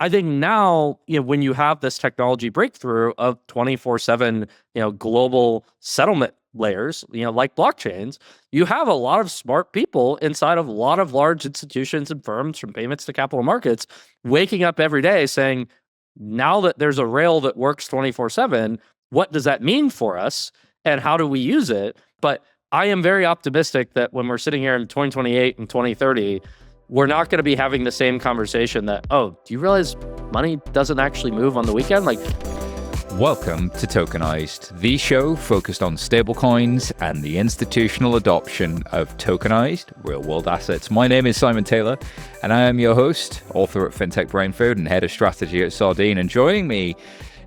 I think now, when you have this technology breakthrough of 24/7, global settlement layers, like blockchains, you have a lot of smart people inside of a lot of large institutions and firms, from payments to capital markets, waking up every day saying, now that there's a rail that works 24/7, what does that mean for us and how do we use it? But I am very optimistic that when we're sitting here in 2028 and 2030, we're not going to be having the same conversation that, oh, do you realize money doesn't actually move on the weekend? Welcome to Tokenized, the show focused on stablecoins and the institutional adoption of tokenized real-world assets. My name is Simon Taylor, and I am your host, author at FinTech Brain Food and head of strategy at Sardine. And joining me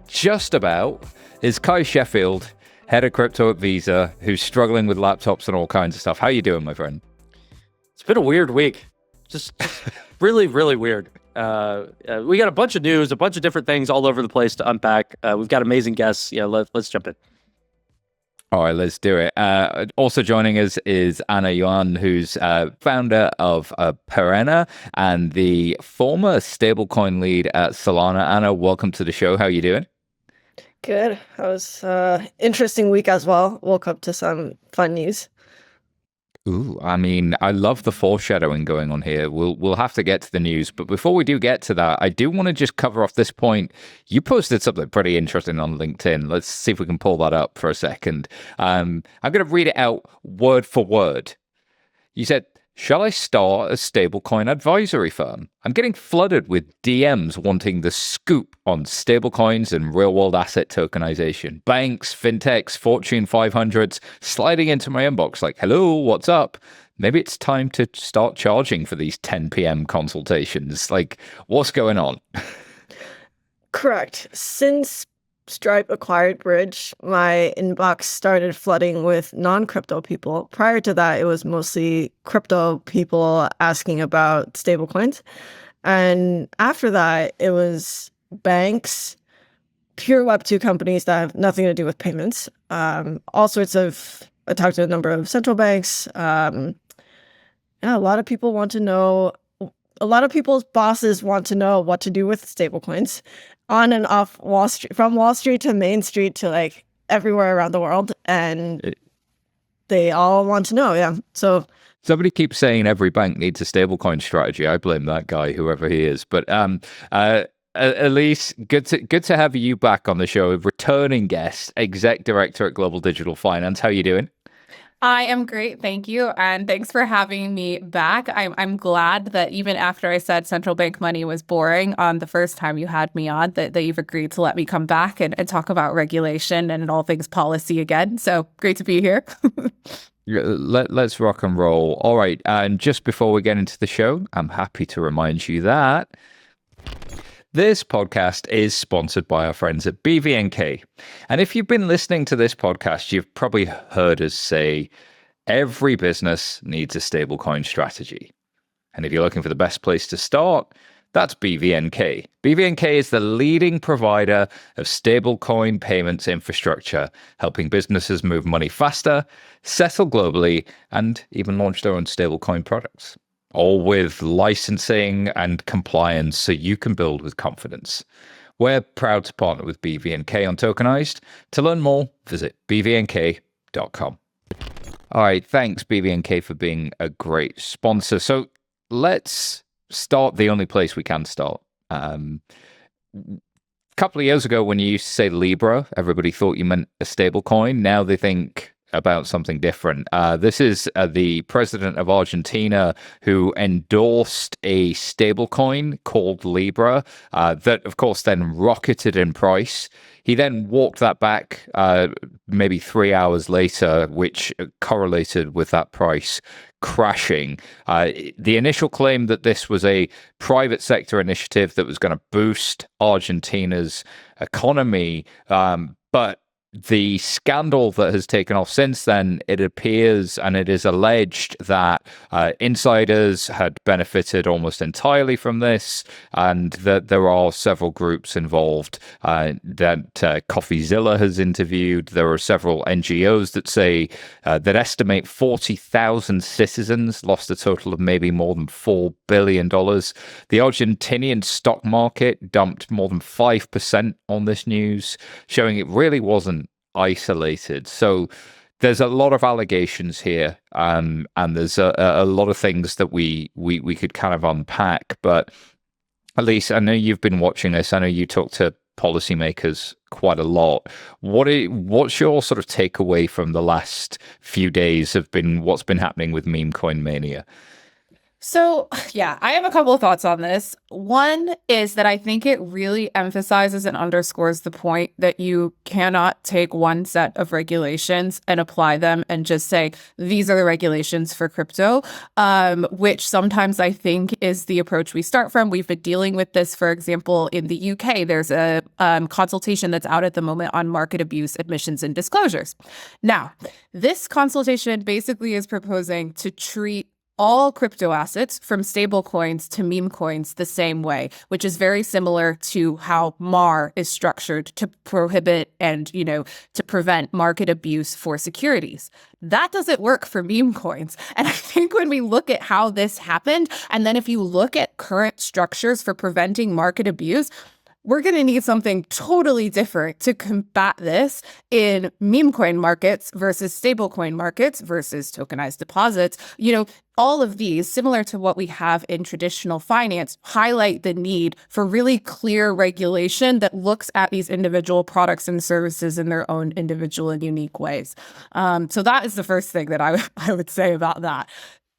just about is Kai Sheffield, head of crypto at Visa, who's struggling with laptops and all kinds of stuff. How you doing, my friend? It's been a weird week. Just really, really weird. We got a bunch of news, a bunch of different things all over the place to unpack. We've got amazing guests. Let's jump in. All right, let's do it. Also joining us is Yuan, who's founder of Perena and the former stablecoin lead at Solana. Anna, welcome to the show. How are you doing? Good. That was interesting week as well. Woke up to some fun news. Ooh, I mean, I love the foreshadowing going on here. We'll have to get to the news, but before we do get to that, I do want to just cover off this point. You posted something pretty interesting on LinkedIn. Let's see if we can pull that up for a second. I'm going to read it out word for word. You said, "Shall I start a stablecoin advisory firm? I'm getting flooded with DMs wanting the scoop on stablecoins and real-world asset tokenization. Banks, fintechs, Fortune 500s sliding into my inbox like, hello, what's up? Maybe it's time to start charging for these 10 p.m. consultations. Like, what's going on?" Correct. Since Stripe acquired Bridge, my inbox started flooding with non-crypto people. Prior to that, it was mostly crypto people asking about stablecoins. And after that, it was banks, pure Web2 companies that have nothing to do with payments. All sorts of, I talked to a number of central banks. A lot of people want to know, a lot of people's bosses want to know what to do with stablecoins on and off Wall Street, from Wall Street to Main Street to like everywhere around the world. And they all want to know. Yeah. So somebody keeps saying every bank needs a stablecoin strategy. I blame that guy, whoever he is. But Elise, good to have you back on the show. Returning guest, exec director at Global Digital Finance. How are you doing? I am great, thank you, and thanks for having me back. I'm glad that even after I said central bank money was boring the first time you had me on, that you've agreed to let me come back and talk about regulation and all things policy again. So great to be here. Let's rock and roll. All right, and just before we get into the show, I'm happy to remind you that this podcast is sponsored by our friends at BVNK. And if you've been listening to this podcast, you've probably heard us say every business needs a stablecoin strategy. And if you're looking for the best place to start, that's BVNK. BVNK is the leading provider of stablecoin payments infrastructure, helping businesses move money faster, settle globally, and even launch their own stablecoin products. All with licensing and compliance so you can build with confidence. We're proud to partner with BVNK on Tokenized. To learn more, visit bvnk.com. All right, thanks BVNK for being a great sponsor. So let's start the only place we can start. A couple of years ago when you used to say Libra, everybody thought you meant a stablecoin. Now they think about something different. This is the president of Argentina who endorsed a stablecoin called Libra that, of course, then rocketed in price. He then walked that back maybe 3 hours later, which correlated with that price crashing. The initial claim that this was a private sector initiative that was going to boost Argentina's economy, but the scandal that has taken off since then, it appears and it is alleged that insiders had benefited almost entirely from this, and that there are several groups involved that CoffeeZilla has interviewed. There are several NGOs that say that estimate 40,000 citizens lost a total of maybe more than $4 billion. The Argentinian stock market dumped more than 5% on this news, showing it really wasn't isolated. So there's a lot of allegations here, and there's a lot of things that we could kind of unpack. But Elise, I know you've been watching this. I know you talk to policymakers quite a lot. What's your sort of takeaway from the last few days of what's been happening with meme coin mania? So, yeah, I have a couple of thoughts on this. One is that I think it really emphasizes and underscores the point that you cannot take one set of regulations and apply them and just say, these are the regulations for crypto, which sometimes I think is the approach we start from. We've been dealing with this, for example, in the UK. There's a consultation that's out at the moment on market abuse, admissions, and disclosures. Now, this consultation basically is proposing to treat all crypto assets, from stablecoins to meme coins, the same way, which is very similar to how MAR is structured to prohibit and, to prevent market abuse for securities. That doesn't work for meme coins. And I think when we look at how this happened, and then if you look at current structures for preventing market abuse, we're going to need something totally different to combat this in meme coin markets versus stablecoin markets versus tokenized deposits. All of these, similar to what we have in traditional finance, highlight the need for really clear regulation that looks at these individual products and services in their own individual and unique ways. So that is the first thing that I would say about that.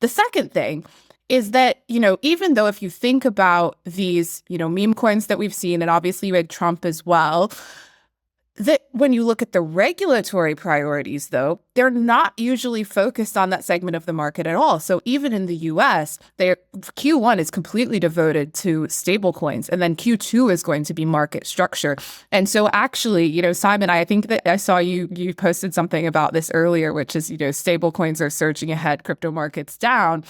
The second thing is that, even though if you think about these, meme coins that we've seen, and obviously you had Trump as well, that when you look at the regulatory priorities, though, they're not usually focused on that segment of the market at all. So even in the US, Q1 is completely devoted to stablecoins, and then Q2 is going to be market structure. And so actually, Simon, I think that I saw you posted something about this earlier, which is, stablecoins are surging ahead, crypto markets down.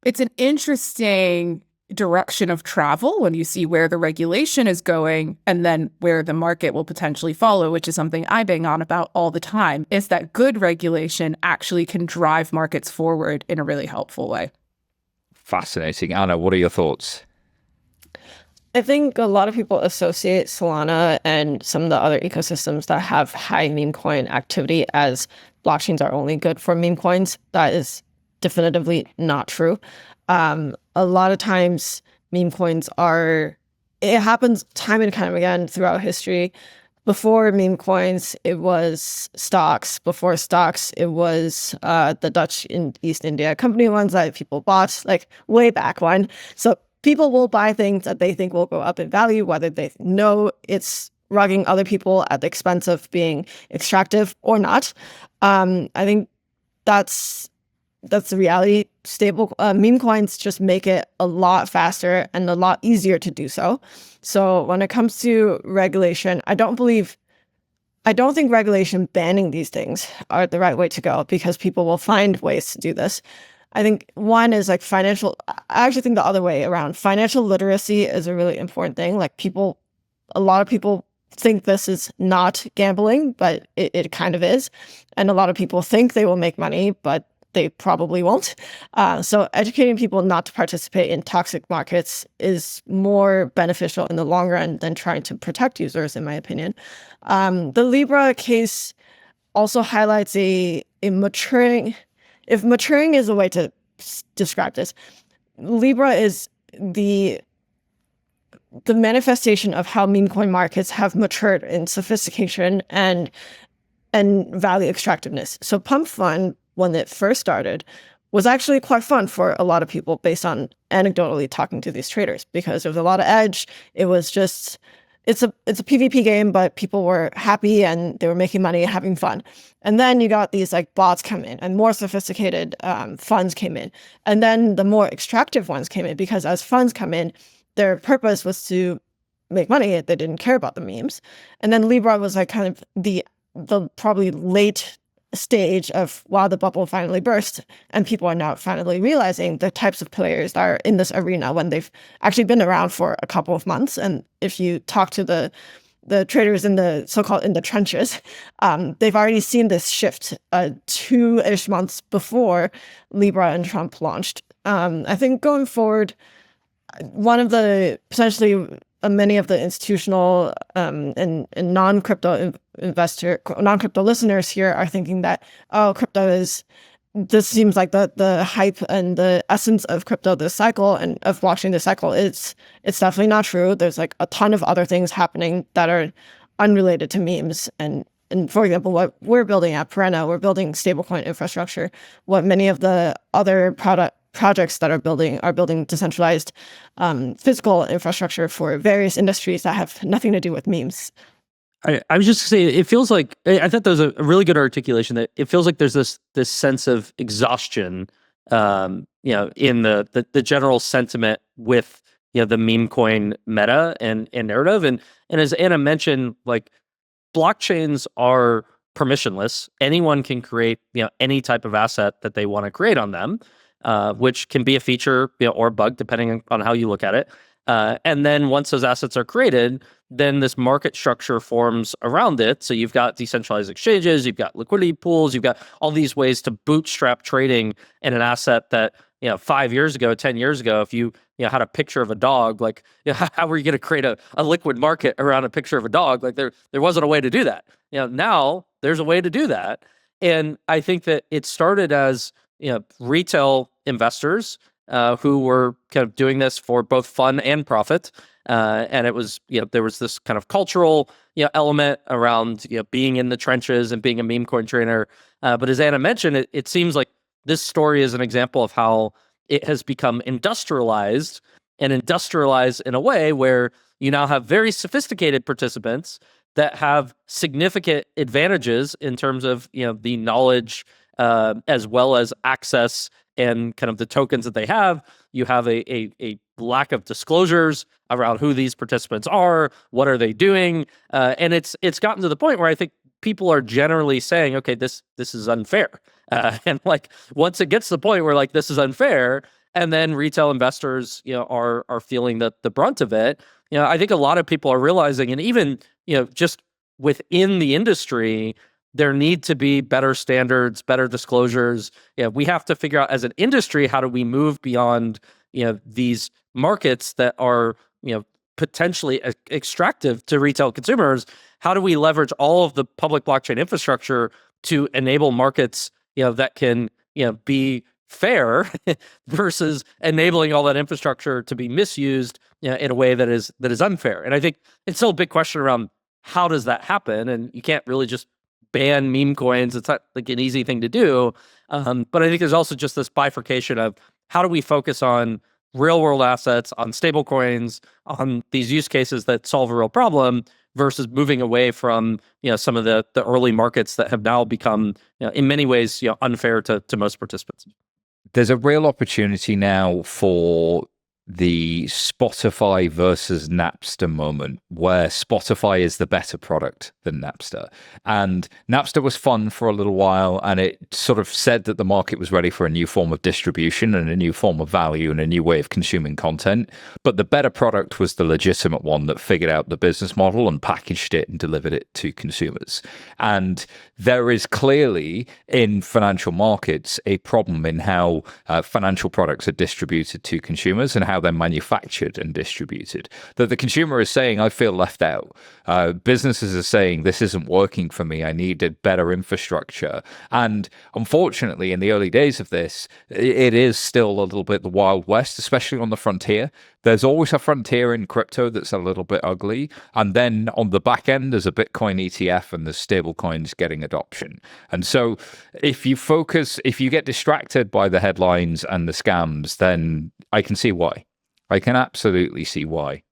It's an interesting direction of travel when you see where the regulation is going and then where the market will potentially follow, which is something I bang on about all the time, is that good regulation actually can drive markets forward in a really helpful way. Fascinating. Anna, what are your thoughts? I think a lot of people associate Solana and some of the other ecosystems that have high meme coin activity as blockchains are only good for meme coins. That is definitively not true. A lot of times meme coins it happens time and time again throughout history. Before meme coins, it was stocks. Before stocks, it was the Dutch in East India Company ones that people bought, like way back when. So people will buy things that they think will go up in value, whether they know it's rugging other people at the expense of being extractive or not. I think that's the reality. Meme coins just make it a lot faster and a lot easier to do so. So when it comes to regulation, I don't think regulation banning these things are the right way to go, because people will find ways to do this. I think one is I actually think the other way around. Financial literacy is a really important thing. A lot of people think this is not gambling, but it kind of is. And a lot of people think they will make money, but they probably won't. So educating people not to participate in toxic markets is more beneficial in the long run than trying to protect users, in my opinion. The Libra case also highlights a maturing, if maturing is a way to describe this, Libra is the manifestation of how meme coin markets have matured in sophistication and value extractiveness. So Pump Fund, when it first started, was actually quite fun for a lot of people based on anecdotally talking to these traders, because there was a lot of edge. It was just, it's a PvP game, but people were happy and they were making money and having fun. And then you got these bots come in and more sophisticated funds came in. And then the more extractive ones came in, because as funds come in, their purpose was to make money. They didn't care about the memes. And then Libra was kind of the the probably late stage of, wow, the bubble finally burst, and people are now finally realizing the types of players that are in this arena when they've actually been around for a couple of months. And if you talk to the traders in the so-called in the trenches, they've already seen this shift 2-ish months before Libra and Trump launched. I think going forward, one of the potentially many of the institutional and non-crypto listeners here are thinking that, oh, this seems like the hype and the essence of crypto this cycle and of blockchain this cycle. It's definitely not true. There's like a ton of other things happening that are unrelated to memes. And for example, what we're building at Perena, we're building stablecoin infrastructure. What many of the other projects that are building decentralized physical infrastructure for various industries that have nothing to do with memes. I was just saying, it feels like, I thought that was a really good articulation, that it feels like there's this sense of exhaustion, in the general sentiment with, the meme coin meta and narrative. And as Anna mentioned, like, blockchains are permissionless. Anyone can create, any type of asset that they want to create on them, which can be a feature, or a bug, depending on how you look at it. And then once those assets are created, then this market structure forms around it. So you've got decentralized exchanges, you've got liquidity pools, you've got all these ways to bootstrap trading in an asset that, 5 years ago, 10 years ago, if you had a picture of a dog, like, how were you going to create a liquid market around a picture of a dog? Like, there wasn't a way to do that. Now there's a way to do that. And I think that it started as, retail investors who were kind of doing this for both fun and profit. And it was, there was this kind of cultural, element around, being in the trenches and being a meme coin trader. But as Anna mentioned, it seems like this story is an example of how it has become industrialized in a way where you now have very sophisticated participants that have significant advantages in terms of, the knowledge, as well as access and kind of the tokens that they have. You have a lack of disclosures around who these participants are, what are they doing, and it's gotten to the point where I think people are generally saying, okay, this is unfair, and like once it gets to the point where like this is unfair, and then retail investors, are feeling the brunt of it. I think a lot of people are realizing, and even just within the industry, there need to be better standards, better disclosures. We have to figure out as an industry, how do we move beyond, these markets that are, potentially extractive to retail consumers? How do we leverage all of the public blockchain infrastructure to enable markets, that can, be fair versus enabling all that infrastructure to be misused, in a way that is unfair? And I think it's still a big question around how does that happen? And you can't really just ban meme coins. It's not like an easy thing to do. But I think there's also just this bifurcation of how do we focus on real world assets, on stable coins, on these use cases that solve a real problem, versus moving away from, some of the early markets that have now become, in many ways, unfair to most participants. There's a real opportunity now for the Spotify versus Napster moment, where Spotify is the better product than Napster. And Napster was fun for a little while, and it sort of said that the market was ready for a new form of distribution and a new form of value and a new way of consuming content. But the better product was the legitimate one that figured out the business model and packaged it and delivered it to consumers. And there is clearly in financial markets a problem in how financial products are distributed to consumers and how they're manufactured and distributed, that the consumer is saying, I feel left out. Businesses are saying, this isn't working for me. I needed better infrastructure. And unfortunately, in the early days of this, it is still a little bit the Wild West, especially on the frontier. There's always a frontier in crypto that's a little bit ugly. And then on the back end, there's a Bitcoin ETF and there's stablecoins getting adoption. And so if you get distracted by the headlines and the scams, then I can see why. I can absolutely see why.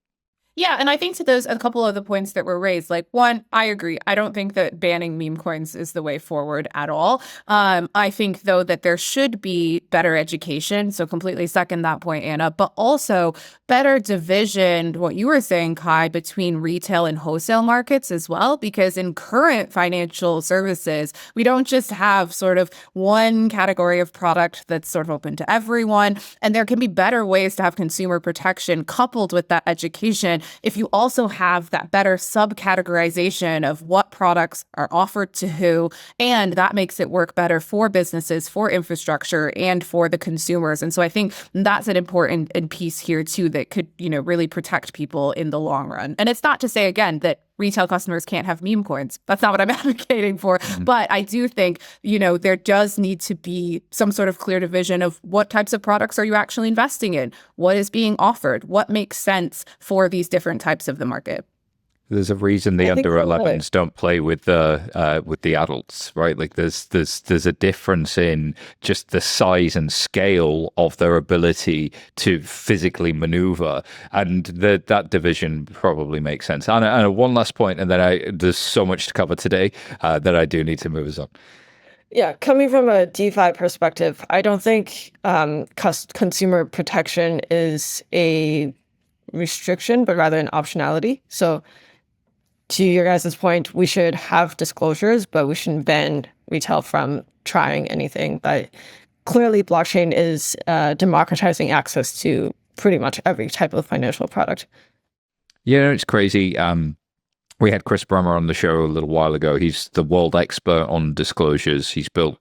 Yeah, and I think to those a couple of the points that were raised, like one, I agree. I don't think that banning meme coins is the way forward at all. I think though that there should be better education. So completely second that point, Anna, but also better division, what you were saying, Kai, between retail and wholesale markets as well. Because in current financial services, we don't just have sort of one category of product that's sort of open to everyone. And there can be better ways to have consumer protection coupled with that education if you also have that better subcategorization of what products are offered to who, and that makes it work better for businesses, for infrastructure, and for the consumers. And so I think that's an important piece here too that could, really protect people in the long run. And it's not to say, again, that retail customers can't have meme coins. That's not what I'm advocating for. But I do think, there does need to be some sort of clear division of what types of products are you actually investing in? What is being offered? What makes sense for these different types of the market? There's a reason the under 11s don't play with the adults, right? Like there's a difference in just the size and scale of their ability to physically maneuver, and that division probably makes sense. And one last point, and then there's so much to cover today that I do need to move us on. Yeah, coming from a DeFi perspective, I don't think consumer protection is a restriction, but rather an optionality. So to your guys' point, we should have disclosures, but we shouldn't ban retail from trying anything. But clearly, blockchain is democratizing access to pretty much every type of financial product. Yeah, it's crazy. We had Chris Brummer on the show a little while ago. He's the world expert on disclosures. He's built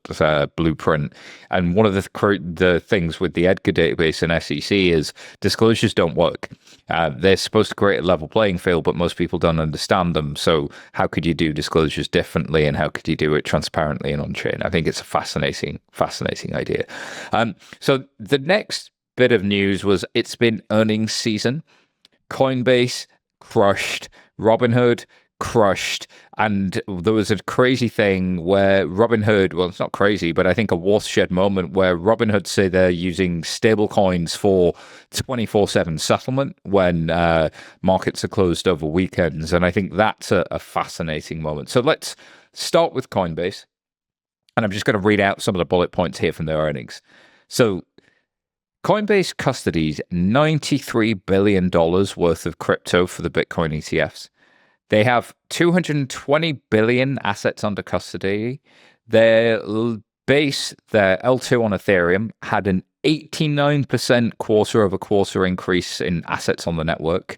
Blueprint. And one of the things with the Edgar database and SEC is disclosures don't work. They're supposed to create a level playing field, but most people don't understand them. So how could you do disclosures differently, and how could you do it transparently and on-chain? I think it's a fascinating idea. So the next bit of news was it's been earnings season. Coinbase crushed, Robinhood crushed, and there was a crazy thing where Robinhood, well, it's not crazy, but I think a watershed moment where Robinhood say they're using stablecoins for 24/7 settlement when markets are closed over weekends, and I think that's a fascinating moment. So let's start with Coinbase, and I'm just going to read out some of the bullet points here from their earnings. So Coinbase custodies $93 billion worth of crypto for the Bitcoin ETFs. They have 220 billion assets under custody. Their base, their L2 on Ethereum, had an 89% quarter-over-quarter increase in assets on the network.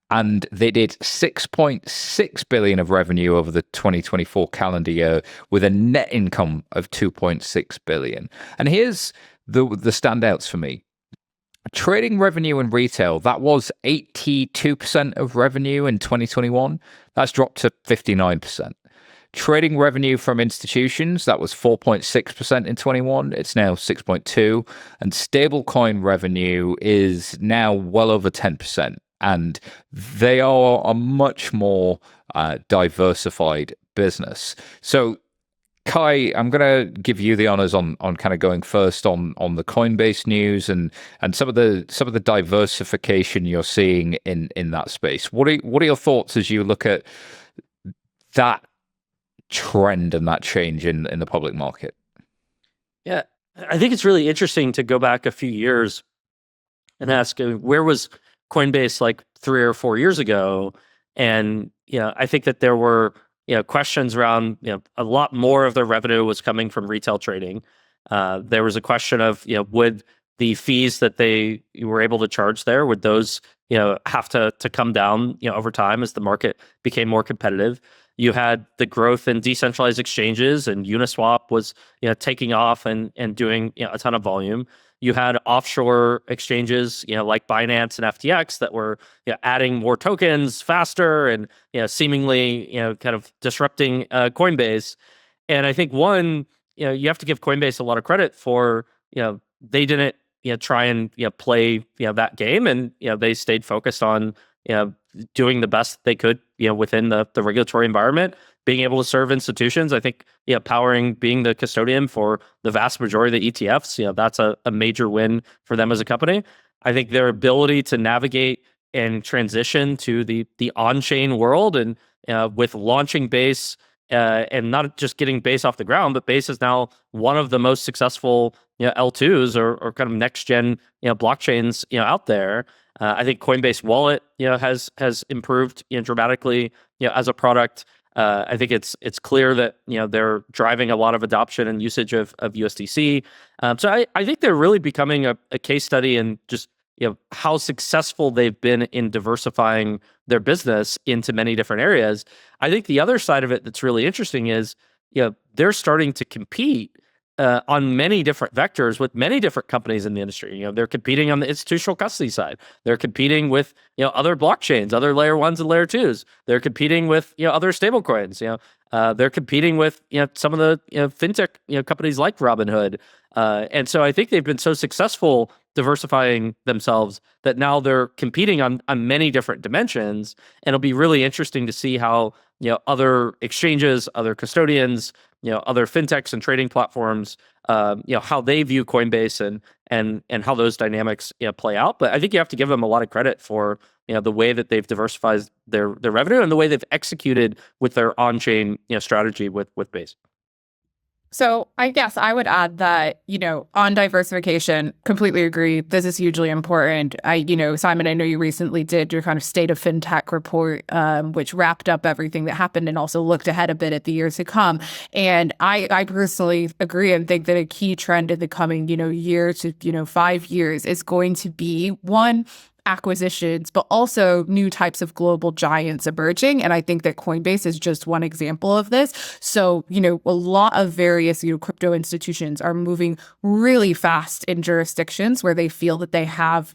And they did 6.6 billion of revenue over the 2024 calendar year with a net income of 2.6 billion. And here's the standouts for me. Trading revenue in retail, that was 82% of revenue in 2021. That's dropped to 59%. Trading revenue from institutions, that was 4.6% in 21. It's now 6.2%. And stablecoin revenue is now well over 10%. And they are a much more diversified business. So Kai, I'm going to give you the honors on kind of going first on the Coinbase news and some of the diversification you're seeing in that space. What are your thoughts as you look at that trend and that change in the public market? Yeah, I think it's really interesting to go back a few years and ask where was Coinbase like 3 or 4 years ago, and I think that there were questions around, a lot more of their revenue was coming from retail trading. There was a question of, would the fees that they were able to charge there, would those, have to come down, over time as the market became more competitive? You had the growth in decentralized exchanges, and Uniswap was, taking off and doing, a ton of volume. You had offshore exchanges, like Binance and FTX that were adding more tokens faster and seemingly kind of disrupting Coinbase. And I think one, you have to give Coinbase a lot of credit for they didn't try and play that game, and they stayed focused on doing the best they could within the regulatory environment, being able to serve institutions. I think being the custodian for the vast majority of the ETFs, that's a major win for them as a company. I think their ability to navigate and transition to the on-chain world, and with launching Base and not just getting Base off the ground, but Base is now one of the most successful L2s or kind of next gen blockchains out there. I think Coinbase Wallet has improved dramatically as a product. I think it's clear that they're driving a lot of adoption and usage of USDC. So I think they're really becoming a case study in just how successful they've been in diversifying their business into many different areas. I think the other side of it that's really interesting is they're starting to compete on many different vectors with many different companies in the industry. They're competing on the institutional custody side. They're competing with other blockchains, other layer ones and layer twos. They're competing with other stablecoins. They're competing with some of the fintech companies like Robinhood. And so I think they've been so successful diversifying themselves that now they're competing on many different dimensions. And it'll be really interesting to see how other exchanges, other custodians, other fintechs and trading platforms, how they view Coinbase and how those dynamics play out. But I think you have to give them a lot of credit for the way that they've diversified their revenue and the way they've executed with their on-chain strategy with Base. So I guess I would add that, on diversification, completely agree. This is hugely important. Simon, I know you recently did your kind of state of fintech report, which wrapped up everything that happened and also looked ahead a bit at the years to come. And I personally agree and think that a key trend in the coming, year to, 5 years is going to be one, acquisitions, but also new types of global giants emerging. And I think that Coinbase is just one example of this. So, a lot of various, crypto institutions are moving really fast in jurisdictions where they feel that they have,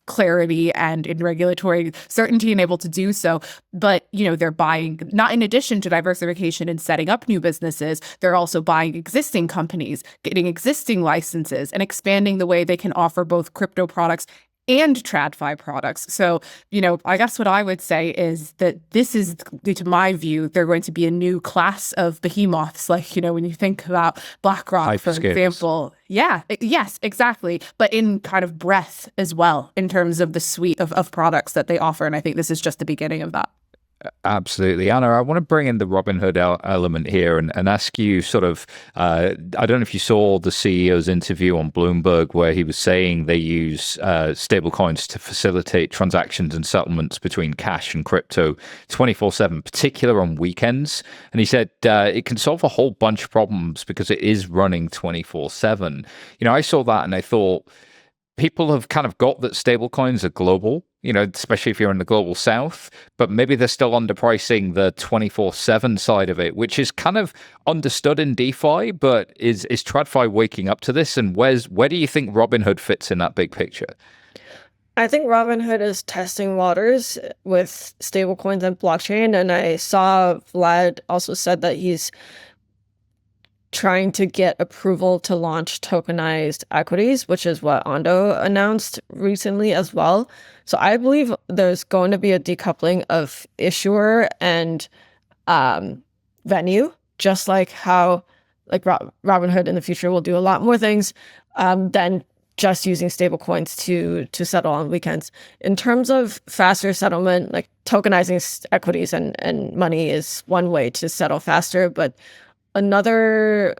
clarity and in regulatory certainty and able to do so. But, they're buying, not in addition to diversification and setting up new businesses, they're also buying existing companies, getting existing licenses and expanding the way they can offer both crypto products and TradFi products. So, I guess what I would say is that this is, to my view, they're going to be a new class of behemoths. Like, when you think about BlackRock, for example. Yeah, yes, exactly. But in kind of breadth as well, in terms of the suite of products that they offer. And I think this is just the beginning of that. Absolutely. Anna, I want to bring in the Robinhood element here and ask you sort of, I don't know if you saw the CEO's interview on Bloomberg where he was saying they use stablecoins to facilitate transactions and settlements between cash and crypto 24/7, particularly on weekends. And he said it can solve a whole bunch of problems because it is running 24/7. I saw that and I thought, people have kind of got that stablecoins are global, especially if you're in the global south, but maybe they're still underpricing the 24/7 side of it, which is kind of understood in DeFi, but is TradFi waking up to this? And where do you think Robinhood fits in that big picture? I think Robinhood is testing waters with stablecoins and blockchain. And I saw Vlad also said that he's trying to get approval to launch tokenized equities, which is what Ondo announced recently as well. So I believe there's going to be a decoupling of issuer and venue, just like how Robinhood in the future will do a lot more things than just using stablecoins to settle on weekends. In terms of faster settlement, like tokenizing equities and money is one way to settle faster, but another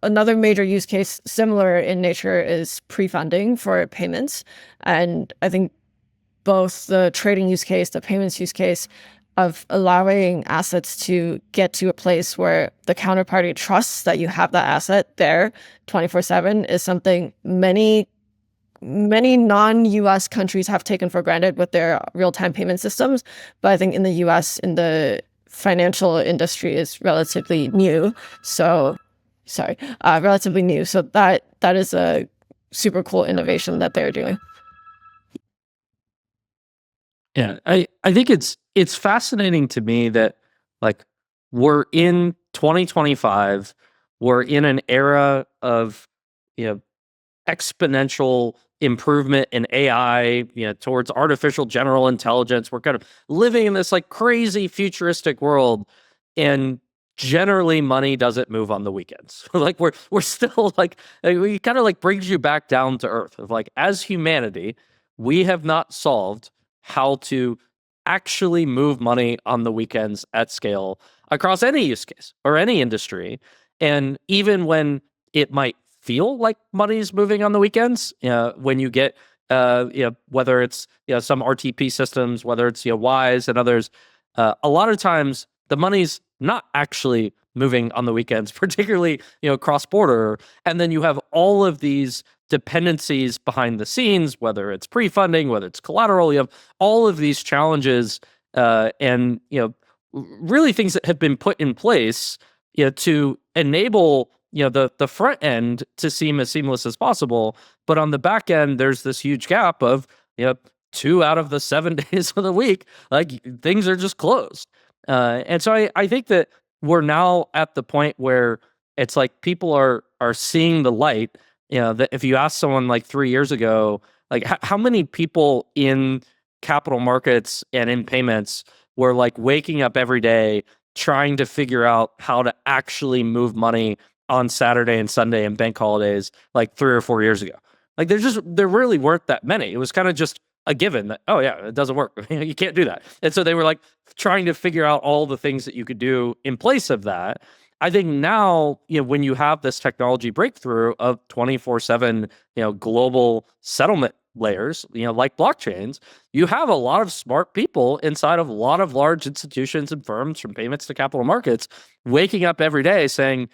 major use case similar in nature is pre-funding for payments. And I think both the trading use case, the payments use case of allowing assets to get to a place where the counterparty trusts that you have that asset there 24/7 is something many non-US countries have taken for granted with their real-time payment systems. But I think in the US, in the financial industry is relatively new. So that is a super cool innovation that they're doing. Yeah, I think it's fascinating to me that we're in 2025, we're in an era of exponential improvement in AI, towards artificial general intelligence. We're kind of living in this crazy futuristic world, and generally money doesn't move on the weekends. we're still we kind of brings you back down to earth of as humanity, we have not solved how to actually move money on the weekends at scale across any use case or any industry. And even when it might feel like money's moving on the weekends, when you get, whether it's, some RTP systems, whether it's, Wise and others, a lot of times the money's not actually moving on the weekends, particularly, cross-border. And then you have all of these dependencies behind the scenes, whether it's pre-funding, whether it's collateral, you have all of these challenges and, really things that have been put in place, to enable, the front end to seem as seamless as possible. But on the back end, there's this huge gap of, 2 out of the 7 days of the week, like things are just closed. And so I think that we're now at the point where it's like people are seeing the light. That if you ask someone like 3 years ago, like how many people in capital markets and in payments were like waking up every day trying to figure out how to actually move money on Saturday and Sunday and bank holidays like 3 or 4 years ago? Like there really weren't that many. It was kind of just a given that, oh yeah, it doesn't work. You can't do that. And so they were like trying to figure out all the things that you could do in place of that. I think now, when you have this technology breakthrough of 24/7, global settlement layers, like blockchains, you have a lot of smart people inside of a lot of large institutions and firms, from payments to capital markets, waking up every day saying,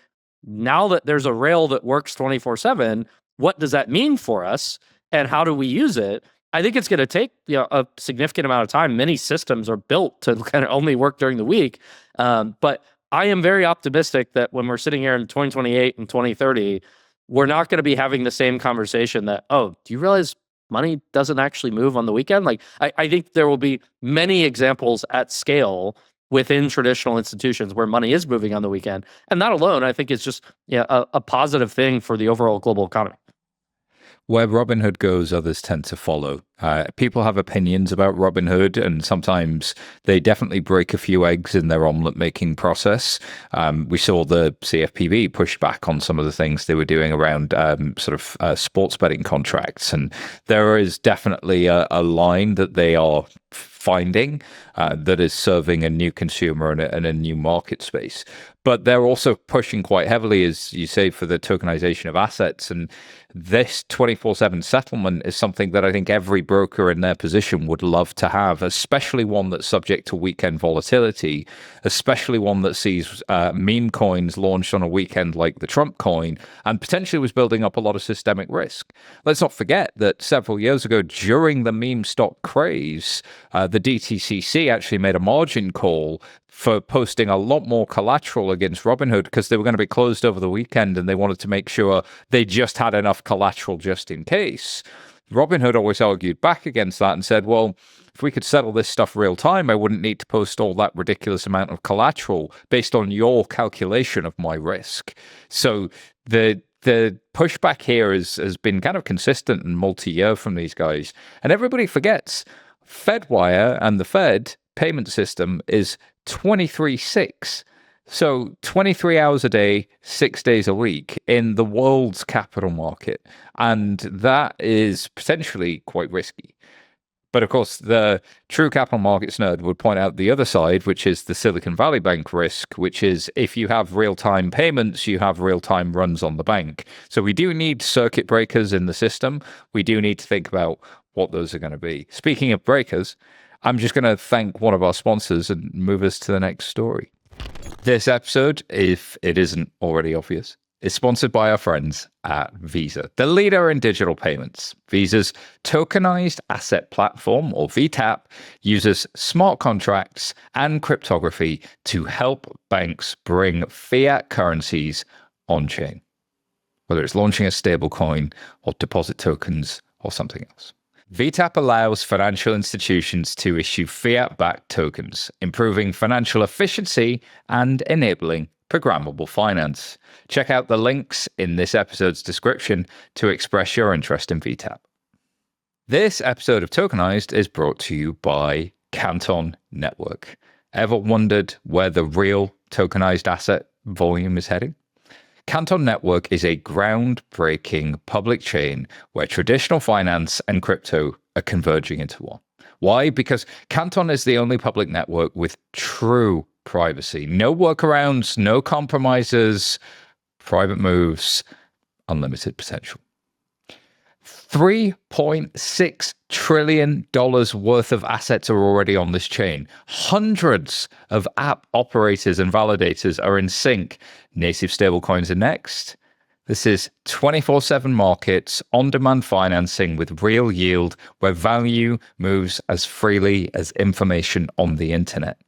now that there's a rail that works 24/7, what does that mean for us and how do we use it? I think it's going to take a significant amount of time. Many systems are built to kind of only work during the week. But I am very optimistic that when we're sitting here in 2028 and 2030, we're not going to be having the same conversation that, oh, do you realize money doesn't actually move on the weekend? Like, I think there will be many examples at scale within traditional institutions where money is moving on the weekend. And that alone, I think, is just a positive thing for the overall global economy. Where Robinhood goes, others tend to follow. People have opinions about Robinhood, and sometimes they definitely break a few eggs in their omelet making process. We saw the CFPB push back on some of the things they were doing around sports betting contracts. And there is definitely a line that they are finding that is serving a new consumer and a new market space. But they're also pushing quite heavily, as you say, for the tokenization of assets. And this 24/7 settlement is something that I think every broker in their position would love to have, especially one that's subject to weekend volatility, especially one that sees meme coins launched on a weekend like the Trump coin and potentially was building up a lot of systemic risk. Let's not forget that several years ago, during the meme stock craze, the DTCC actually made a margin call for posting a lot more collateral against Robinhood because they were going to be closed over the weekend and they wanted to make sure they just had enough collateral just in case. Robinhood always argued back against that and said, well, if we could settle this stuff real time, I wouldn't need to post all that ridiculous amount of collateral based on your calculation of my risk. So the pushback here has been kind of consistent and multi-year from these guys. And everybody forgets FedWire and the Fed payment system is 23/6. So 23 hours a day, 6 days a week in the world's capital market. And that is potentially quite risky. But of course, the true capital markets nerd would point out the other side, which is the Silicon Valley Bank risk, which is if you have real-time payments, you have real-time runs on the bank. So we do need circuit breakers in the system. We do need to think about what those are going to be. Speaking of breakers, I'm just going to thank one of our sponsors and move us to the next story. This episode, if it isn't already obvious, is sponsored by our friends at Visa, the leader in digital payments. Visa's Tokenized Asset Platform, or VTAP, uses smart contracts and cryptography to help banks bring fiat currencies on-chain, whether it's launching a stablecoin or deposit tokens or something else. VTAP allows financial institutions to issue fiat-backed tokens, improving financial efficiency and enabling programmable finance. Check out the links in this episode's description to express your interest in VTAP. This episode of Tokenized is brought to you by Canton Network. Ever wondered where the real tokenized asset volume is heading? Canton Network is a groundbreaking public chain where traditional finance and crypto are converging into one. Why? Because Canton is the only public network with true privacy. No workarounds, no compromises, private moves, unlimited potential. $3.6 trillion worth of assets are already on this chain. Hundreds of app operators and validators are in sync. Native stablecoins are next. This is 24/7 markets, on-demand financing with real yield, where value moves as freely as information on the internet.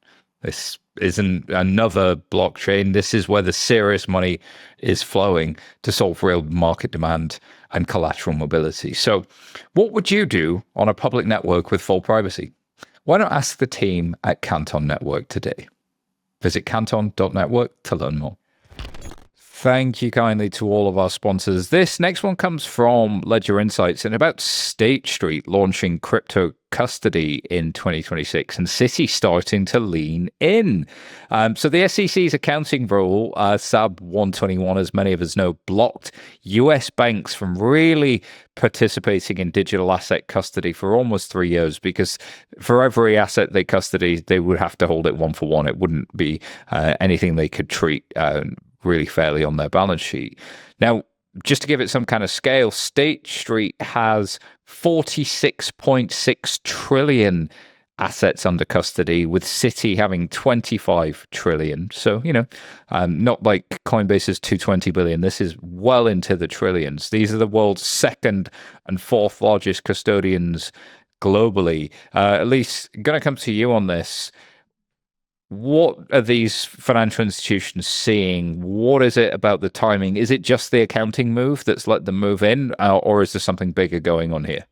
This isn't another blockchain. This is where the serious money is flowing to solve real market demand and collateral mobility. So what would you do on a public network with full privacy? Why not ask the team at Canton Network today? Visit canton.network to learn more. Thank you kindly to all of our sponsors. This next one comes from Ledger Insights and about State Street launching crypto custody in 2026 and Citi starting to lean in. So the SEC's accounting rule, SAB 121, as many of us know, blocked US banks from really participating in digital asset custody for almost 3 years, because for every asset they custody, they would have to hold it one for one. It wouldn't be anything they could treat really fairly on their balance sheet. Now, just to give it some kind of scale, State Street has 46.6 trillion assets under custody, with Citi having 25 trillion. So, not like Coinbase's 220 billion. This is well into the trillions. These are the world's second and fourth largest custodians globally. Elise, going to come to you on this. What are these financial institutions seeing? What is it about the timing? Is it just the accounting move that's let them move in, or is there something bigger going on here?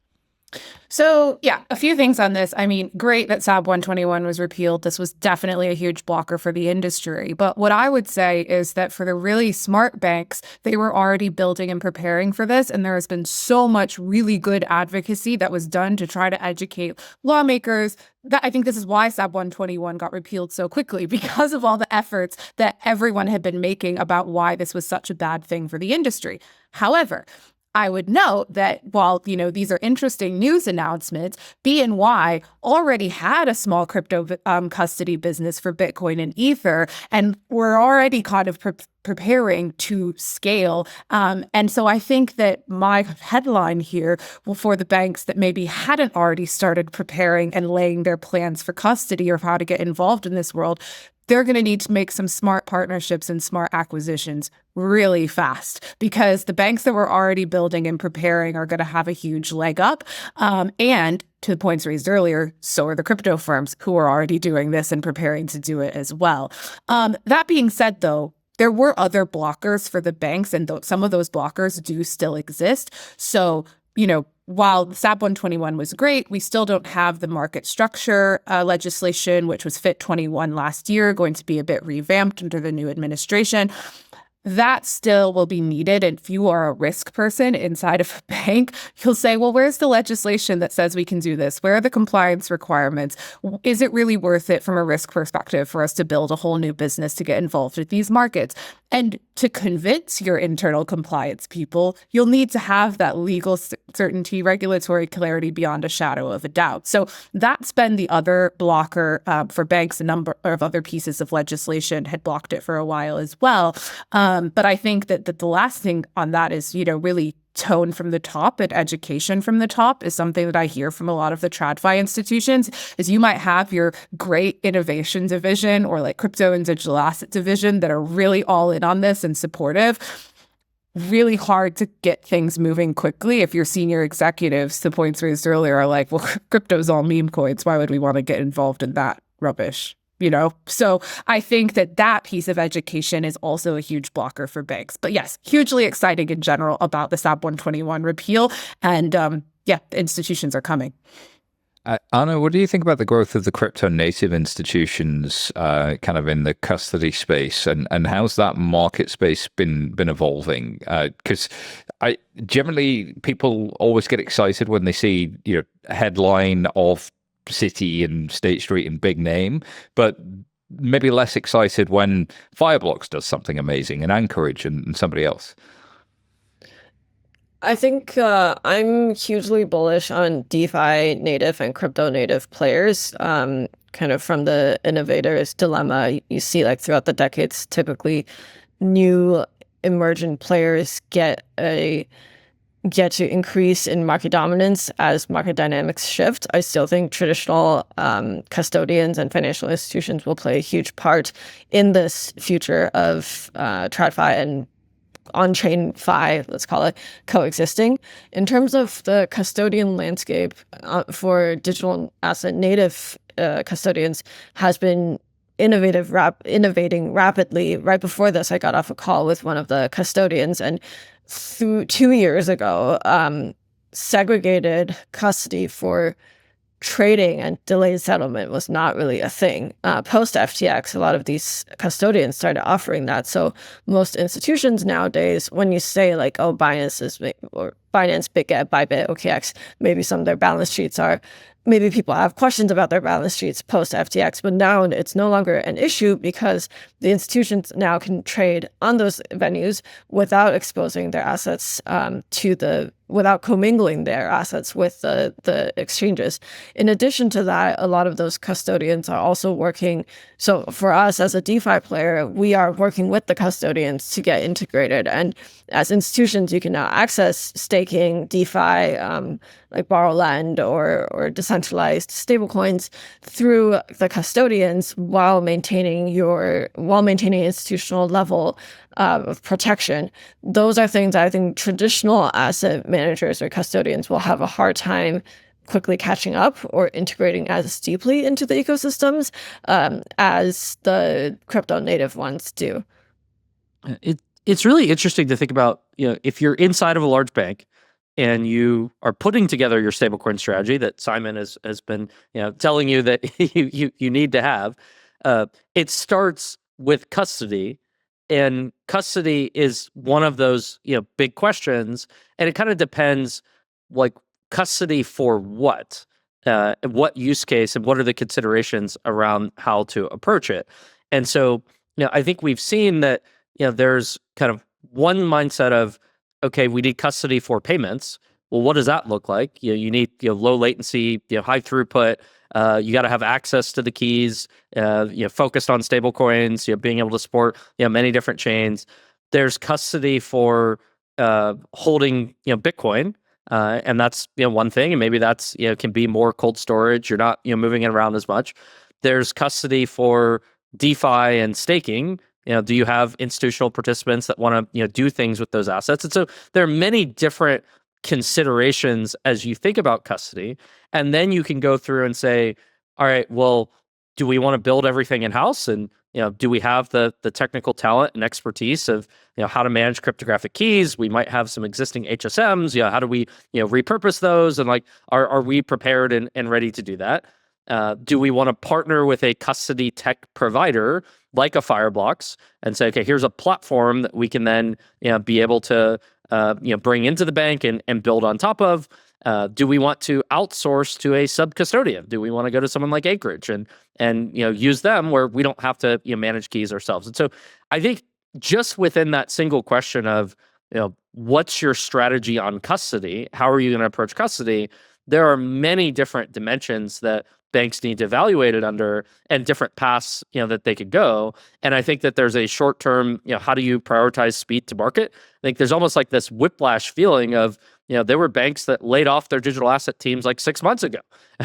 So, yeah, a few things on this. I mean, great that SAB 121 was repealed. This was definitely a huge blocker for the industry. But what I would say is that for the really smart banks, they were already building and preparing for this. And there has been so much really good advocacy that was done to try to educate lawmakers. I think this is why SAB 121 got repealed so quickly, because of all the efforts that everyone had been making about why this was such a bad thing for the industry. However, I would note that while, these are interesting news announcements, BNY already had a small crypto custody business for Bitcoin and Ether, and we're already kind of preparing to scale. And so I think that my headline here for the banks that maybe hadn't already started preparing and laying their plans for custody or how to get involved in this world, they're going to need to make some smart partnerships and smart acquisitions really fast, because the banks that were already building and preparing are going to have a huge leg up. And to the points raised earlier, so are the crypto firms who are already doing this and preparing to do it as well. That being said, though, there were other blockers for the banks, and some of those blockers do still exist. So, while SAB 121 was great, we still don't have the market structure legislation, which was FIT 21 last year, going to be a bit revamped under the new administration. That still will be needed. And if you are a risk person inside of a bank, you'll say, well, where's the legislation that says we can do this? Where are the compliance requirements? Is it really worth it from a risk perspective for us to build a whole new business to get involved with these markets? And to convince your internal compliance people, you'll need to have that legal certainty, regulatory clarity beyond a shadow of a doubt. So that's been the other blocker for banks. A number of other pieces of legislation had blocked it for a while as well. But I think that the last thing on that is, really tone from the top and education from the top is something that I hear from a lot of the TradFi institutions. Is you might have your great innovation division or like crypto and digital asset division that are really all in on this and supportive. Really hard to get things moving quickly if your senior executives, the points raised earlier, are like, well, crypto's all meme coins. Why would we want to get involved in that rubbish? So I think that piece of education is also a huge blocker for banks. But yes, hugely exciting in general about the SAB 121 repeal. And the institutions are coming. Anna, what do you think about the growth of the crypto native institutions kind of in the custody space, and how's that market space been evolving? Because generally people always get excited when they see a headline of Citi and State Street and big name, but maybe less excited when Fireblocks does something amazing in Anchorage and somebody else. I think I'm hugely bullish on DeFi native and crypto native players. Kind of from the innovator's dilemma, you see like throughout the decades, typically new emergent players get to increase in market dominance as market dynamics shift. I still think traditional custodians and financial institutions will play a huge part in this future of TradFi and on-chain fi, let's call it, coexisting. In terms of the custodian landscape for digital asset native custodians has been innovating rapidly. Right before this, I got off a call with one of the custodians, and 2 years ago, segregated custody for trading and delayed settlement was not really a thing. Post FTX, a lot of these custodians started offering that. So most institutions nowadays, when you say like, oh, Binance, Bitget, Bybit, OKX, maybe some of their balance sheets are, maybe people have questions about their balance sheets post FTX, but now it's no longer an issue because the institutions now can trade on those venues without exposing their assets without commingling their assets with the exchanges. In addition to that, a lot of those custodians are also working. So for us as a DeFi player, we are working with the custodians to get integrated. And as institutions, you can now access staking, DeFi, like borrow lend or decentralized stablecoins through the custodians while maintaining institutional level of protection. Those are things I think traditional asset managers or custodians will have a hard time quickly catching up or integrating as deeply into the ecosystems as the crypto native ones do. It's really interesting to think about, if you're inside of a large bank and you are putting together your stablecoin strategy that Simon has been telling you that you need to have. It starts with custody. And custody is one of those, big questions, and it kind of depends, like custody for what use case, and what are the considerations around how to approach it. And so, I think we've seen that, there's kind of one mindset of, okay, we need custody for payments. Well, what does that look like? You need low latency, high throughput. You got to have access to the keys, focused on stable coins, being able to support, many different chains. There's custody for holding, Bitcoin. And that's, one thing. And maybe that's, can be more cold storage. You're not, moving it around as much. There's custody for DeFi and staking. Do you have institutional participants that want to, do things with those assets? And so there are many different considerations as you think about custody. And then you can go through and say, all right, well, do we want to build everything in-house? And, do we have the technical talent and expertise of, how to manage cryptographic keys? We might have some existing HSMs. How do we, repurpose those? And like, are we prepared and ready to do that? Do we want to partner with a custody tech provider like a Fireblocks and say, okay, here's a platform that we can then, be able to, bring into the bank and build on top of? Do we want to outsource to a sub-custodian? Do we want to go to someone like Acreage and use them where we don't have to manage keys ourselves? And so I think just within that single question of what's your strategy on custody? How are you going to approach custody? There are many different dimensions that banks need to evaluate it under, and different paths that they could go. And I think that there's a short term, how do you prioritize speed to market? I think there's almost like this whiplash feeling of, there were banks that laid off their digital asset teams like 6 months ago.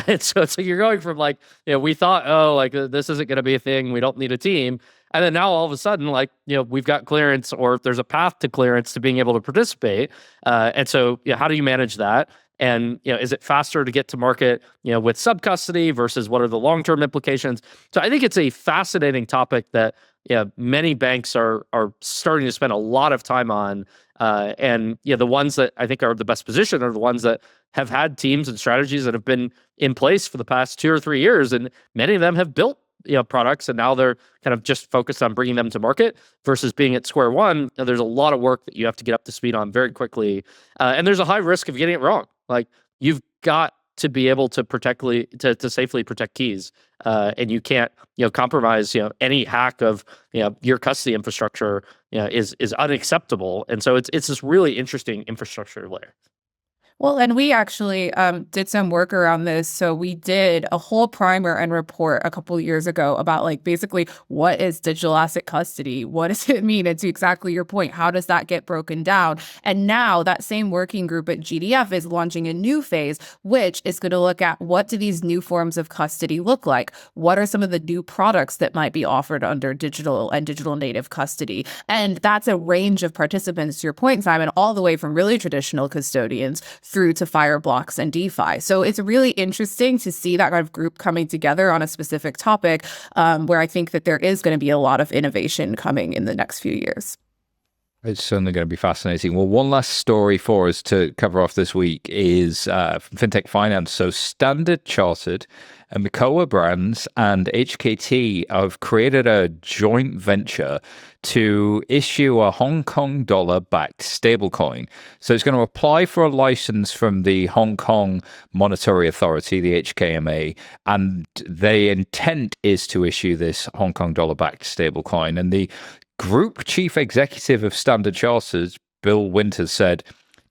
And so it's like you're going from like, we thought, oh, like this isn't going to be a thing. We don't need a team. And then now all of a sudden, like, we've got clearance, or there's a path to clearance to being able to participate. And so how do you manage that? And, is it faster to get to market, with sub-custody versus what are the long-term implications? So I think it's a fascinating topic that, many banks are starting to spend a lot of time on. And the ones that I think are the best positioned are the ones that have had teams and strategies that have been in place for the past 2 or 3 years. And many of them have built, products, and now they're kind of just focused on bringing them to market versus being at square one. And there's a lot of work that you have to get up to speed on very quickly. And there's a high risk of getting it wrong. Like, you've got to be able to to safely protect keys, and you can't compromise any hack of your custody infrastructure is unacceptable. And so it's this really interesting infrastructure layer. Well, and we actually did some work around this. So we did a whole primer and report a couple of years ago about like basically what is digital asset custody? What does it mean? And to exactly your point, how does that get broken down? And now that same working group at GDF is launching a new phase, which is going to look at what do these new forms of custody look like? What are some of the new products that might be offered under digital and digital native custody? And that's a range of participants, to your point, Simon, all the way from really traditional custodians through to Fireblocks and DeFi. So it's really interesting to see that kind of group coming together on a specific topic, where I think that there is going to be a lot of innovation coming in the next few years. It's certainly going to be fascinating. Well, one last story for us to cover off this week is fintech finance. So Standard Chartered and Memecoin Brands and HKT have created a joint venture to issue a Hong Kong dollar-backed stablecoin. So it's going to apply for a license from the Hong Kong Monetary Authority, the HKMA, and the intent is to issue this Hong Kong dollar-backed stablecoin. And the Group Chief Executive of Standard Chartered, Bill Winters, said,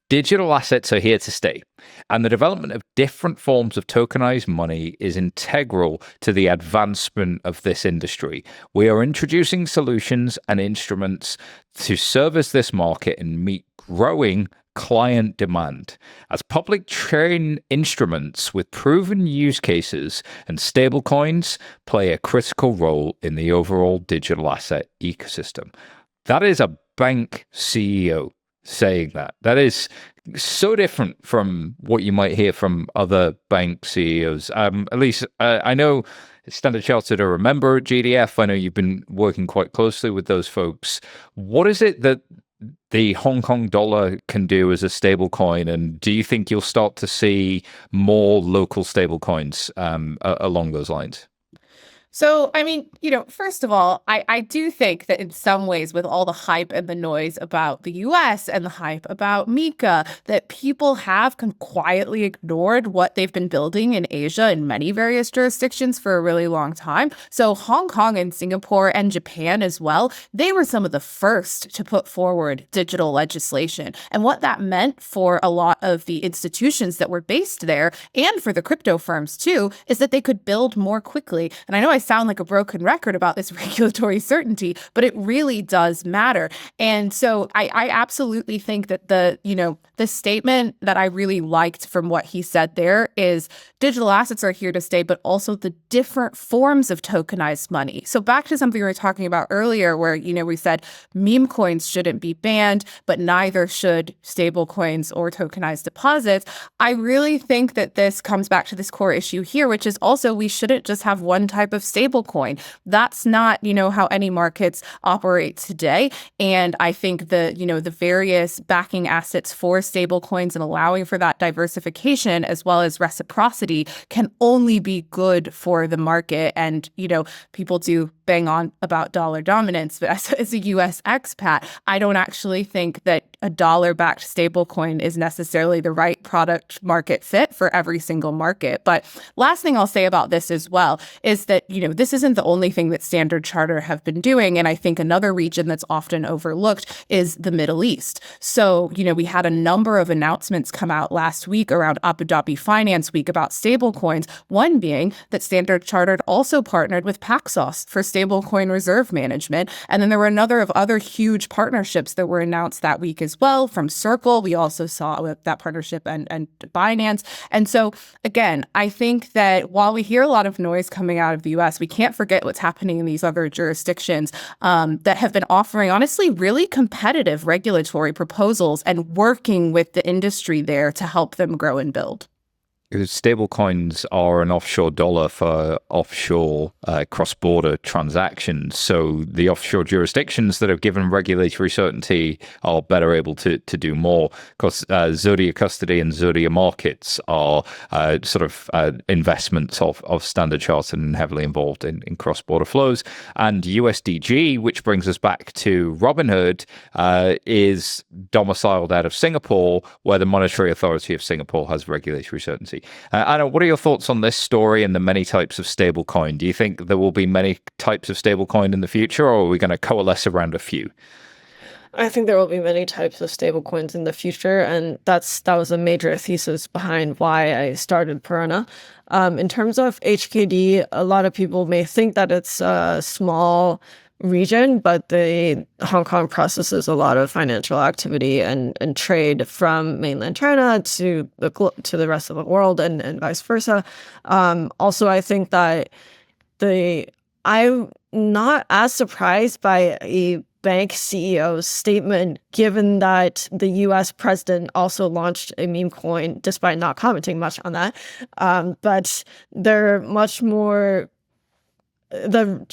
"Digital assets are here to stay, and the development of different forms of tokenized money is integral to the advancement of this industry. We are introducing solutions and instruments to service this market and meet growing client demand as public chain instruments with proven use cases, and stablecoins play a critical role in the overall digital asset ecosystem." That is a bank CEO saying that. That is so different from what you might hear from other bank CEOs. Elise, I know Standard Chartered are a member at GDF. I know you've been working quite closely with those folks. What is it that the Hong Kong dollar can do as a stable coin, and do you think you'll start to see more local stable coins along those lines? So, I mean, first of all, I do think that in some ways, with all the hype and the noise about the US and the hype about MiCA, that people have quietly ignored what they've been building in Asia in many various jurisdictions for a really long time. So Hong Kong and Singapore and Japan as well, they were some of the first to put forward digital legislation. And what that meant for a lot of the institutions that were based there, and for the crypto firms too, is that they could build more quickly. And I know I sound like a broken record about this regulatory certainty, but it really does matter. And so I absolutely think that the statement that I really liked from what he said there is digital assets are here to stay, but also the different forms of tokenized money. So back to something we were talking about earlier where, we said meme coins shouldn't be banned, but neither should stable coins or tokenized deposits. I really think that this comes back to this core issue here, which is also we shouldn't just have one type of stablecoin. That's not, how any markets operate today. And I think the various backing assets for stablecoins and allowing for that diversification as well as reciprocity can only be good for the market. And, people do bang on about dollar dominance, but as a US expat, I don't actually think that a dollar-backed stablecoin is necessarily the right product market fit for every single market. But last thing I'll say about this as well is that, this isn't the only thing that Standard Charter have been doing. And I think another region that's often overlooked is the Middle East. So, we had a number of announcements come out last week around Abu Dhabi Finance Week about stablecoins, one being that Standard Chartered also partnered with Paxos for stablecoin reserve management. And then there were another of other huge partnerships that were announced that week as well from Circle. We also saw that partnership and Binance. And so, again, I think that while we hear a lot of noise coming out of the US, we can't forget what's happening in these other jurisdictions that have been offering, honestly, really competitive regulatory proposals and working with the industry there to help them grow and build. Stablecoins are an offshore dollar for offshore cross-border transactions. So the offshore jurisdictions that have given regulatory certainty are better able to do more. Of course, Zodia Custody and Zodia Markets are investments of Standard Chartered and heavily involved in cross-border flows. And USDG, which brings us back to Robinhood, is domiciled out of Singapore, where the Monetary Authority of Singapore has regulatory certainty. Anna, what are your thoughts on this story and the many types of stablecoin? Do you think there will be many types of stablecoin in the future, or are we going to coalesce around a few? I think there will be many types of stablecoins in the future, and that was a major thesis behind why I started Perena. In terms of HKD, a lot of people may think that it's a small region, but the Hong Kong processes a lot of financial activity and trade from mainland China to the rest of the world, and vice versa. Also, I think that I'm not as surprised by a bank CEO's statement, given that the US president also launched a meme coin, despite not commenting much on that. But they're much more the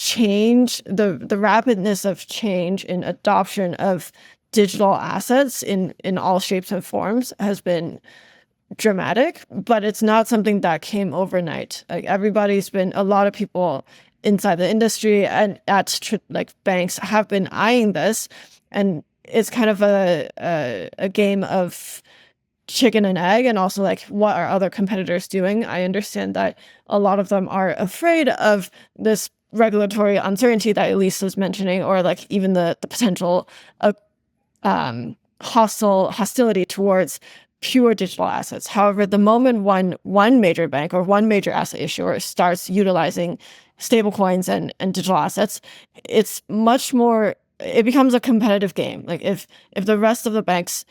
rapidness of change in adoption of digital assets in all shapes and forms has been dramatic, but it's not something that came overnight. Like a lot of people inside the industry and at banks have been eyeing this, and it's kind of a game of chicken and egg, and also like, what are other competitors doing? I understand that a lot of them are afraid of this regulatory uncertainty that Elise was mentioning, or like even the potential hostility towards pure digital assets. However, the moment one major bank or one major asset issuer starts utilizing stablecoins and digital assets, it becomes a competitive game. Like if the rest of the banks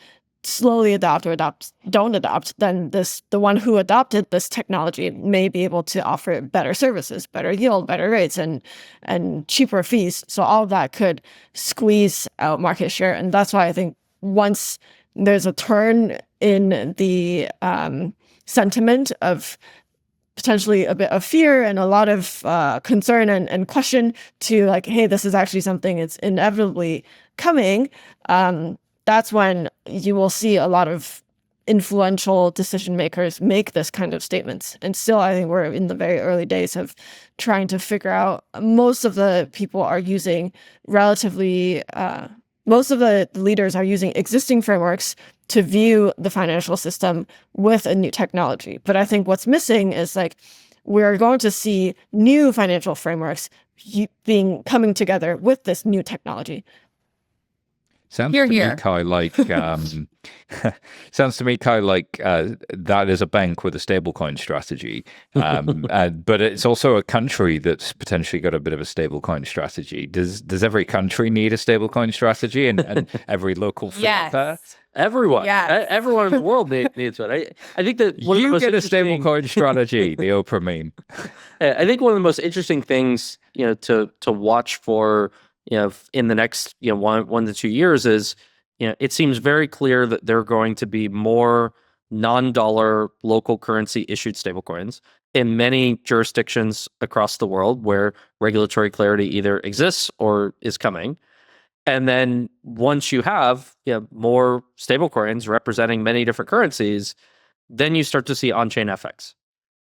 slowly don't adopt, then the one who adopted this technology may be able to offer better services, better yield, better rates, and cheaper fees. So all of that could squeeze out market share. And that's why I think once there's a turn in the sentiment of potentially a bit of fear and a lot of concern and question to like, hey, this is actually something it's inevitably coming, that's when you will see a lot of influential decision makers make this kind of statements. And still, I think we're in the very early days of trying to figure out. Most of the leaders are using existing frameworks to view the financial system with a new technology. But I think what's missing is like, we're going to see new financial frameworks coming together with this new technology. Sounds to me, Kai, like that is a bank with a stablecoin strategy, but it's also a country that's potentially got a bit of a stablecoin strategy. Does every country need a stablecoin strategy, and every local Yes. Everyone, Yes. everyone in the world needs one. I think that you get a stablecoin strategy, the Oprah meme. I think one of the most interesting things, to watch for, in the next, 1 to 2 years is, it seems very clear that there are going to be more non-dollar local currency issued stablecoins in many jurisdictions across the world where regulatory clarity either exists or is coming. And then once you have more stablecoins representing many different currencies, then you start to see on-chain FX.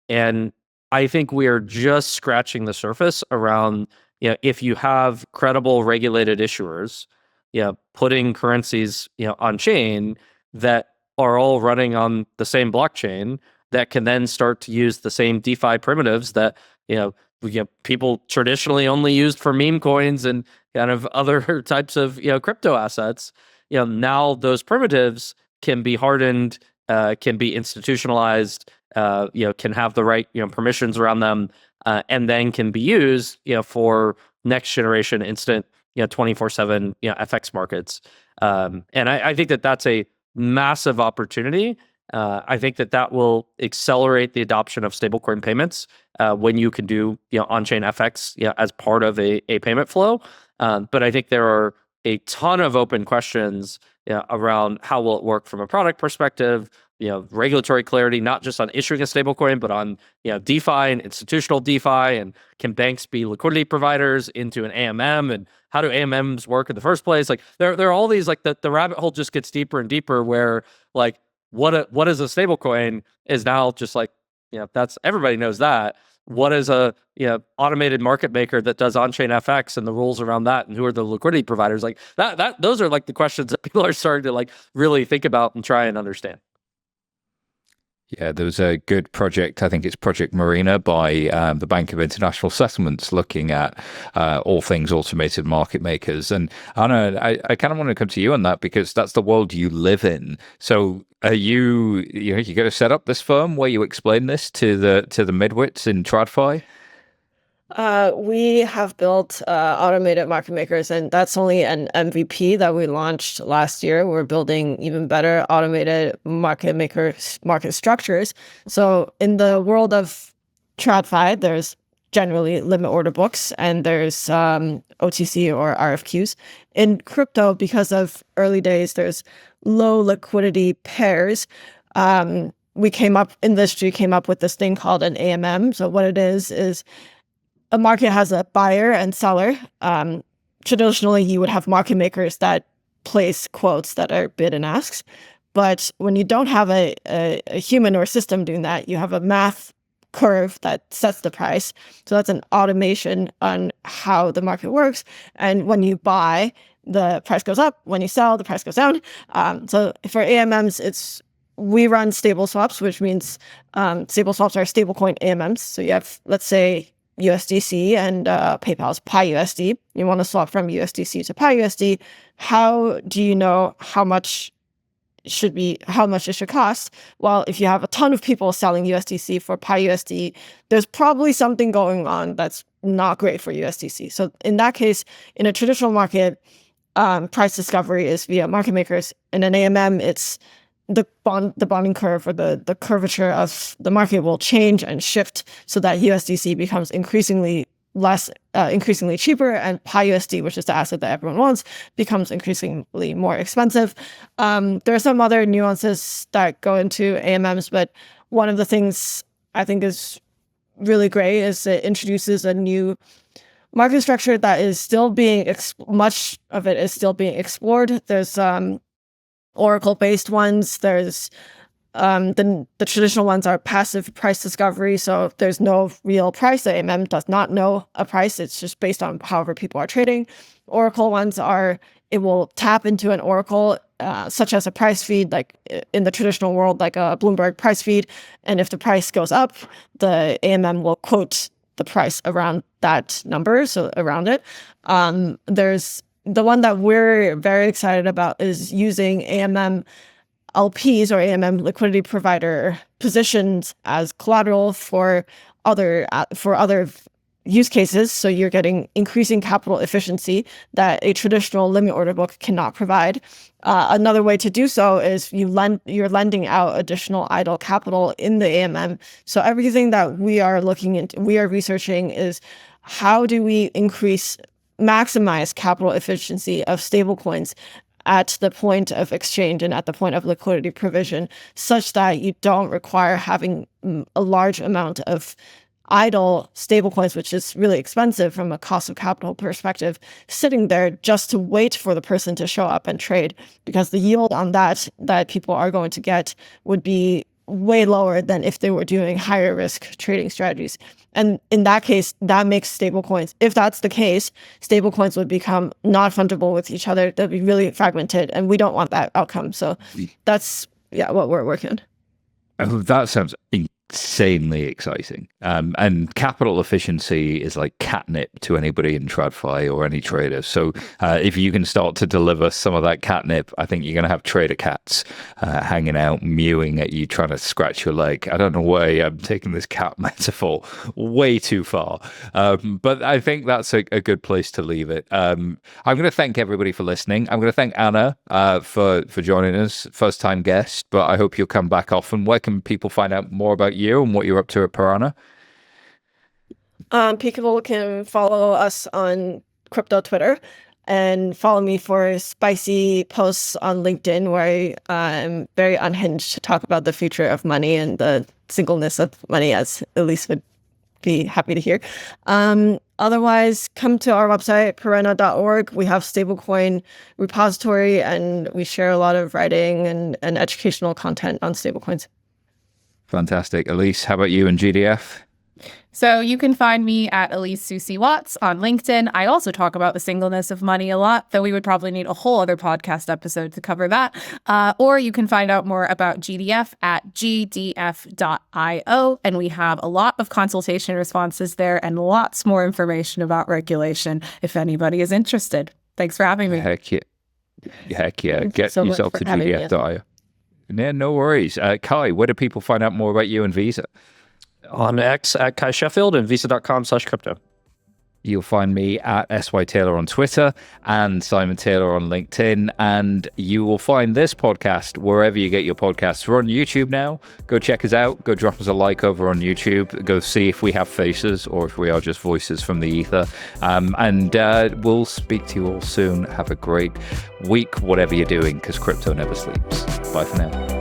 And I think we are just scratching the surface around, if you have credible regulated issuers, putting currencies, on chain that are all running on the same blockchain, that can then start to use the same DeFi primitives that, people traditionally only used for meme coins and kind of other types of, crypto assets. Now those primitives can be hardened, can be institutionalized, can have the right, permissions around them, and then can be used, for next generation instant, 24/7, FX markets. And I think that that's a massive opportunity. I think that will accelerate the adoption of stablecoin payments when you can do, on-chain FX, as part of a payment flow. But I think there are a ton of open questions around how will it work from a product perspective, regulatory clarity, not just on issuing a stablecoin, but on, DeFi and institutional DeFi, and can banks be liquidity providers into an AMM, and how do AMMs work in the first place? Like there are all these, like the rabbit hole just gets deeper and deeper, where like what is a stablecoin is now just like, that's, everybody knows that. What is a automated market maker that does on-chain FX and the rules around that, and who are the liquidity providers? Like that those are like the questions that people are starting to like really think about and try and understand. Yeah, there was a good project, I think it's Project Perena by the Bank of International Settlements, looking at all things automated market makers. And Anna, I kind of want to come to you on that because that's the world you live in. So are you going to set up this firm where you explain this to the midwits in TradFi? We have built automated market makers, and that's only an MVP that we launched last year. We're building even better automated market makers, market structures. So in the world of TradFi, there's generally limit order books, and there's OTC or RFQs. In crypto, because of early days, there's low liquidity pairs. Industry came up with this thing called an AMM. So what it is a market has a buyer and seller. Traditionally, you would have market makers that place quotes that are bid and asks. But when you don't have a human or system doing that, you have a math curve that sets the price. So that's an automation on how the market works. And when you buy, the price goes up. When you sell, the price goes down. So for AMMs, we run stable swaps, which means stable swaps are stablecoin AMMs. So you have, let's say, USDC and PayPal's Pi USD. You want to swap from USDC to Pi USD. How do you know how much it should cost? Well, if you have a ton of people selling USDC for Pi USD, there's probably something going on that's not great for USDC. So in that case, in a traditional market, price discovery is via market makers. In an AMM, it's the bonding curve or the curvature of the market will change and shift so that USDC becomes increasingly cheaper, and Pi USD, which is the asset that everyone wants, becomes increasingly more expensive. There are some other nuances that go into AMMs, but one of the things I think is really great is it introduces a new market structure that is still much of it is still being explored. There's Oracle-based ones. There's the traditional ones are passive price discovery, so there's no real price. The AMM does not know a price. It's just based on however people are trading. Oracle ones it will tap into an Oracle, such as a price feed, like in the traditional world, like a Bloomberg price feed. And if the price goes up, the AMM will quote the price around that number, so around it. There's the one that we're very excited about is using AMM LPs or AMM liquidity provider positions as collateral for other use cases. So you're getting increasing capital efficiency that a traditional limit order book cannot provide. Another way to do so is you're lending out additional idle capital in the AMM. So everything that we are researching is how do we maximize capital efficiency of stablecoins at the point of exchange and at the point of liquidity provision, such that you don't require having a large amount of idle stablecoins, which is really expensive from a cost of capital perspective, sitting there just to wait for the person to show up and trade, because the yield on that people are going to get would be way lower than if they were doing higher risk trading strategies. And in that case, that makes stablecoins, if that's the case, stablecoins would become not fungible with each other. They'll be really fragmented, and we don't want that outcome. So that's what we're working on. Oh, that sounds insanely exciting. And capital efficiency is like catnip to anybody in TradFi or any trader. So if you can start to deliver some of that catnip, I think you're going to have trader cats hanging out, mewing at you, trying to scratch your leg. I don't know why I'm taking this cat metaphor way too far. But I think that's a good place to leave it. I'm going to thank everybody for listening. I'm going to thank Anna for joining us, first time guest, but I hope you'll come back often. Where can people find out more about you and what you're up to at Perena? People can follow us on crypto Twitter and follow me for spicy posts on LinkedIn, where I'm very unhinged to talk about the future of money and the singleness of money, as Elise would be happy to hear. Otherwise, come to our website, perena.org. We have stablecoin repository, and we share a lot of writing and educational content on stablecoins. Fantastic. Elise, how about you and GDF? So you can find me at Elise Soucie Watts on LinkedIn. I also talk about the singleness of money a lot, though we would probably need a whole other podcast episode to cover that. Or you can find out more about GDF at gdf.io. And we have a lot of consultation responses there and lots more information about regulation if anybody is interested. Thanks for having me. Heck yeah. Get so much yourself for to having me. gdf.io. Yeah, no worries. Kai, where do people find out more about you and Visa? On X at Kai Sheffield and visa.com/crypto. You'll find me at SY Taylor on Twitter and Simon Taylor on LinkedIn. And you will find this podcast wherever you get your podcasts. We're on YouTube now. Go check us out. Go drop us a like over on YouTube. Go see if we have faces or if we are just voices from the ether. And we'll speak to you all soon. Have a great week, whatever you're doing, because crypto never sleeps. Bye for now.